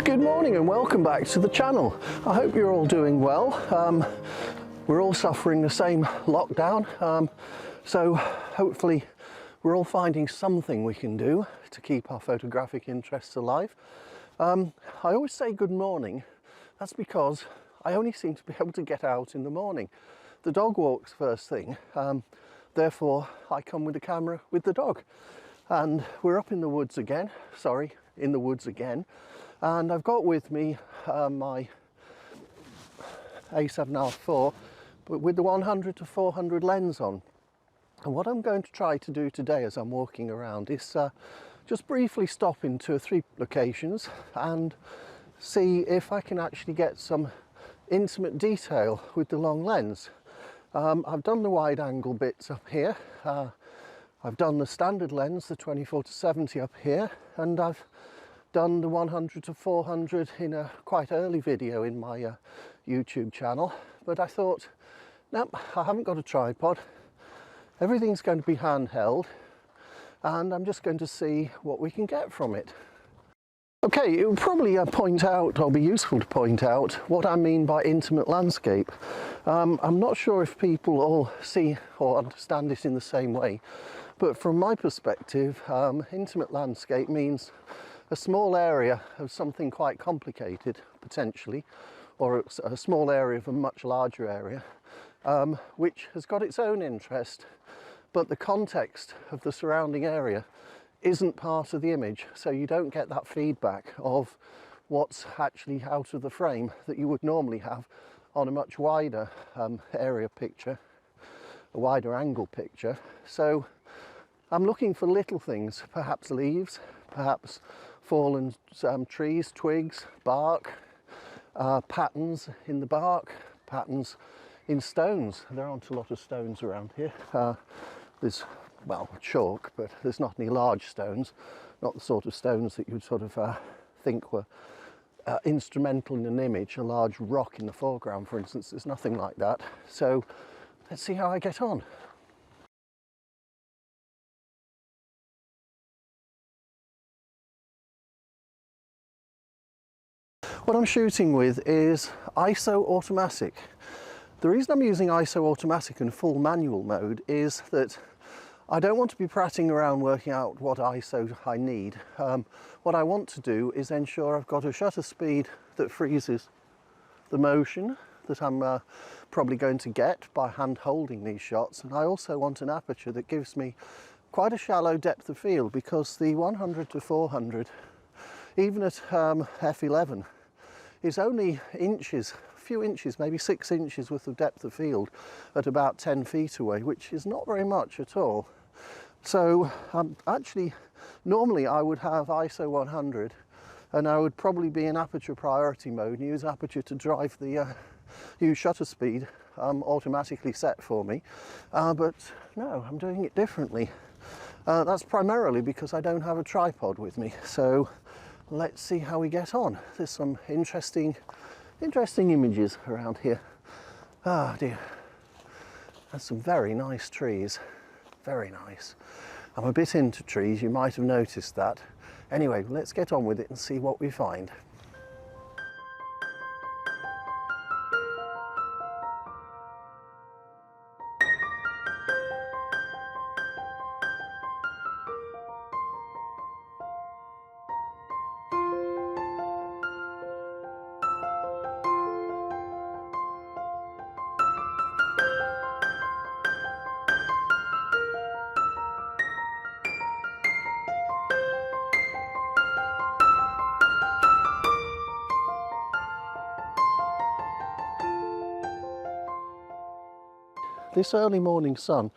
Good morning and welcome back to the channel. I hope you're all doing well. We're all suffering the same lockdown, so hopefully we're all finding something we can do to keep our photographic interests alive. I always say good morning. That's because I only seem to be able to get out in the morning. The dog walks first thing, therefore I come with the camera with the dog. And we're up in the woods again, and I've got with me my A7R4, but with the 100 to 400 lens on. And what I'm going to try to do today as I'm walking around is just briefly stop in 2 or 3 locations and see if I can actually get some intimate detail with the long lens. I've done the wide angle bits up here. I've done the standard lens, the 24 to 70 up here, and I've done the 100 to 400 in a quite early video in my YouTube channel. But I thought, no, I haven't got a tripod. Everything's going to be handheld, and I'm just going to see what we can get from it. Okay, it will probably point out, or be useful to point out, what I mean by intimate landscape. I'm not sure if people all see or understand this in the same way, but from my perspective, intimate landscape means a small area of something quite complicated, potentially, or a small area of a much larger area, which has got its own interest, but the context of the surrounding area isn't part of the image, so you don't get that feedback of what's actually out of the frame that you would normally have on a much wider area picture, a wider angle picture. So I'm looking for little things, perhaps leaves, perhaps fallen trees, twigs, bark, patterns in the bark, patterns in stones. There aren't a lot of stones around here. There's, well, chalk, but there's not any large stones, not the sort of stones that you'd sort of think were instrumental in an image. A large rock in the foreground, for instance, there's nothing like that. So let's see how I get on. What I'm shooting with is ISO automatic. The reason I'm using ISO automatic in full manual mode is that I don't want to be prattling around working out what ISO I need. What I want to do is ensure I've got a shutter speed that freezes the motion that I'm probably going to get by hand holding these shots, and I also want an aperture that gives me quite a shallow depth of field, because the 100 to 400, even at f11, is only inches, a few inches, maybe 6 inches worth of depth of field at about 10 feet away, which is not very much at all. So actually, normally I would have ISO 100, and I would probably be in aperture priority mode and use aperture to drive the use shutter speed automatically set for me. But no, I'm doing it differently. That's primarily because I don't have a tripod with me. So let's see how we get on. There's some interesting images around here. Ah dear. There's some very nice trees. Very nice. I'm a bit into trees, you might have noticed that. Anyway, let's get on with it and see what we find. This early morning sun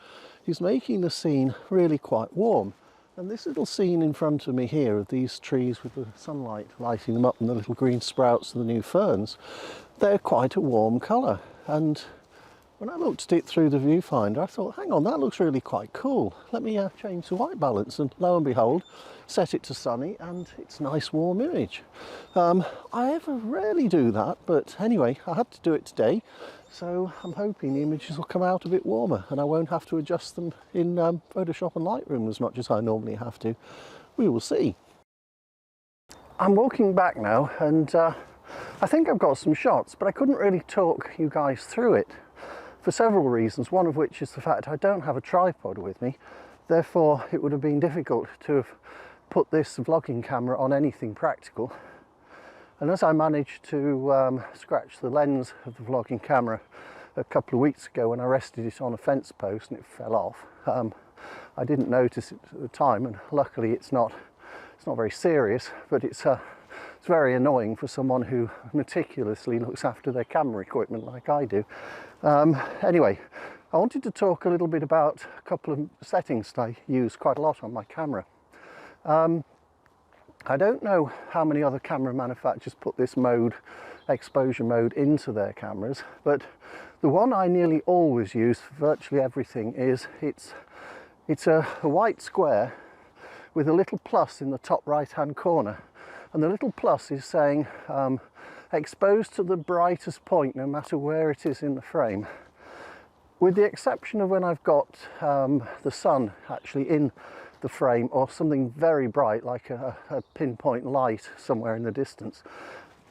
is making the scene really quite warm, and this little scene in front of me here of these trees with the sunlight lighting them up and the little green sprouts and the new ferns, they're quite a warm colour. And when I looked at it through the viewfinder, I thought, hang on, that looks really quite cool. Let me change the white balance, and lo and behold, set it to sunny, and it's a nice warm image. I ever rarely do that, but anyway, I had to do it today, so I'm hoping the images will come out a bit warmer and I won't have to adjust them in Photoshop and Lightroom as much as I normally have to. We will see. I'm walking back now, and I think I've got some shots, but I couldn't really talk you guys through it for several reasons, one of which is the fact I don't have a tripod with me. Therefore it would have been difficult to have put this vlogging camera on anything practical. And as I managed to scratch the lens of the vlogging camera a couple of weeks ago when I rested it on a fence post and it fell off, I didn't notice it at the time, and luckily it's not very serious, but it's very annoying for someone who meticulously looks after their camera equipment like I do. Anyway, I wanted to talk a little bit about a couple of settings that I use quite a lot on my camera. I don't know how many other camera manufacturers put this mode, exposure mode, into their cameras, but the one I nearly always use for virtually everything is it's a white square with a little plus in the top right hand corner, and the little plus is saying exposed to the brightest point no matter where it is in the frame, with the exception of when I've got the sun actually in the frame or something very bright like a pinpoint light somewhere in the distance.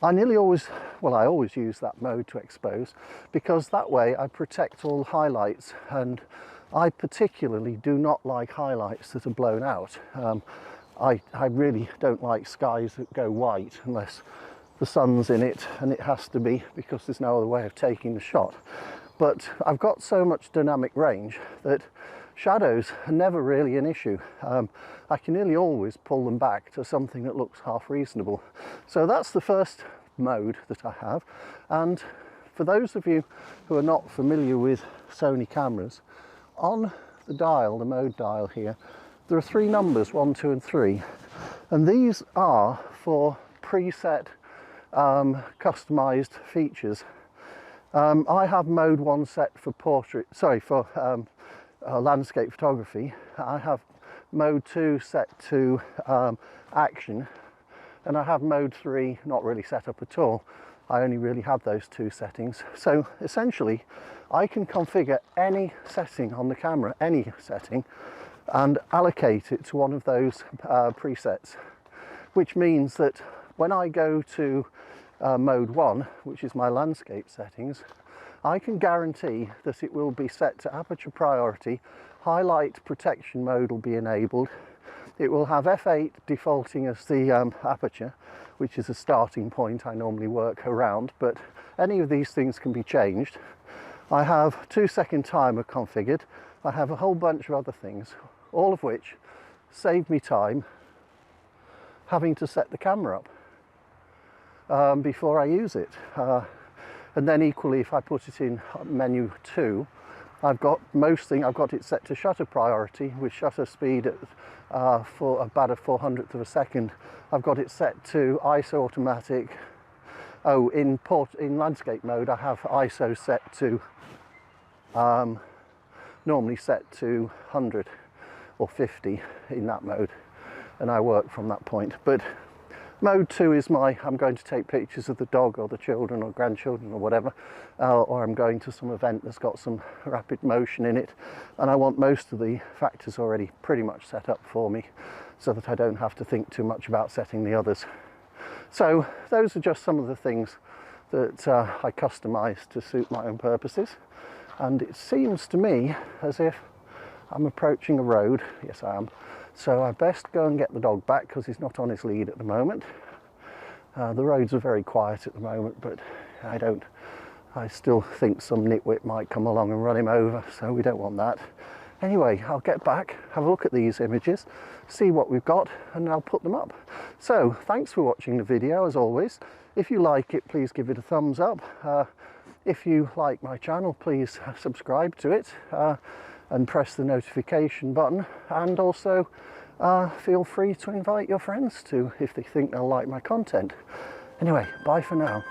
I always use that mode to expose, because that way I protect all highlights, and I particularly do not like highlights that are blown out. I really don't like skies that go white unless the sun's in it, and it has to be, because there's no other way of taking the shot. But I've got so much dynamic range that shadows are never really an issue. I can nearly always pull them back to something that looks half reasonable. So that's the first mode that I have. And for those of you who are not familiar with Sony cameras, on the dial, the mode dial here, there are 3 numbers, 1, 2 and 3, and these are for preset customized features. I have mode 1 set for landscape photography. I have mode 2 set to action, and I have mode 3 not really set up at all. I only really have those 2 settings. So essentially I can configure any setting on the camera, any setting, and allocate it to one of those presets, which means that when I go to mode 1, which is my landscape settings, I can guarantee that it will be set to aperture priority, highlight protection mode will be enabled, it will have f8 defaulting as the aperture, which is a starting point I normally work around, but any of these things can be changed. I have 2-second timer configured, I have a whole bunch of other things, all of which save me time having to set the camera up before I use it. And then equally, if I put it in menu 2, I've got it set to shutter priority with shutter speed at for about a 400th of a second. I've got it set to ISO automatic. Oh, in landscape mode, I have ISO set to normally set to 100 or 50 in that mode, and I work from that point. But mode 2 is I'm going to take pictures of the dog or the children or grandchildren or whatever, or I'm going to some event that's got some rapid motion in it, and I want most of the factors already pretty much set up for me so that I don't have to think too much about setting the others. So those are just some of the things that I customize to suit my own purposes, and it seems to me as if I'm approaching a road. Yes, I am. So I best go and get the dog back because he's not on his lead at the moment. The roads are very quiet at the moment, but I still think some nitwit might come along and run him over, so we don't want that. Anyway, I'll get back, have a look at these images, see what we've got, and I'll put them up. So thanks for watching the video as always. If you like it, please give it a thumbs up. If you like my channel, please subscribe to it and press the notification button, and also feel free to invite your friends to if they think they'll like my content. Anyway, bye for now.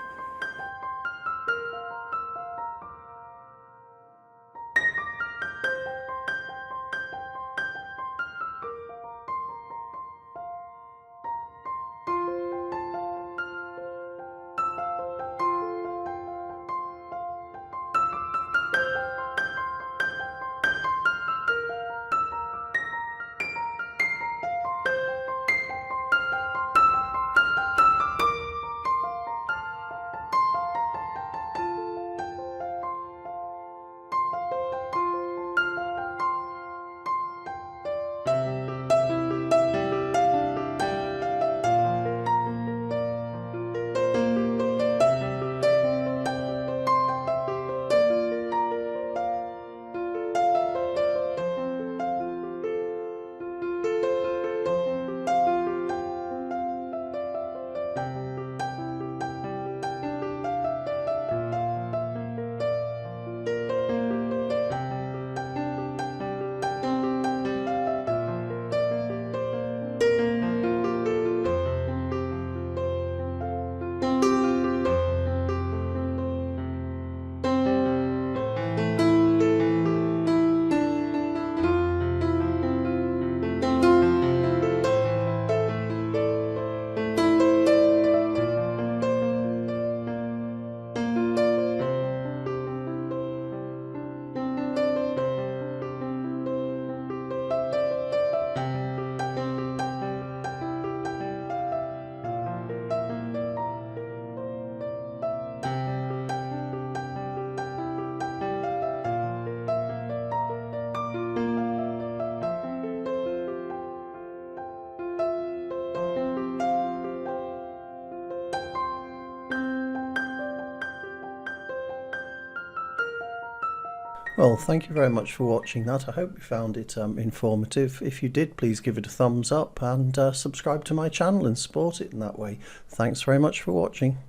Well, thank you very much for watching that. I hope you found it informative. If you did, please give it a thumbs up and subscribe to my channel and support it in that way. Thanks very much for watching.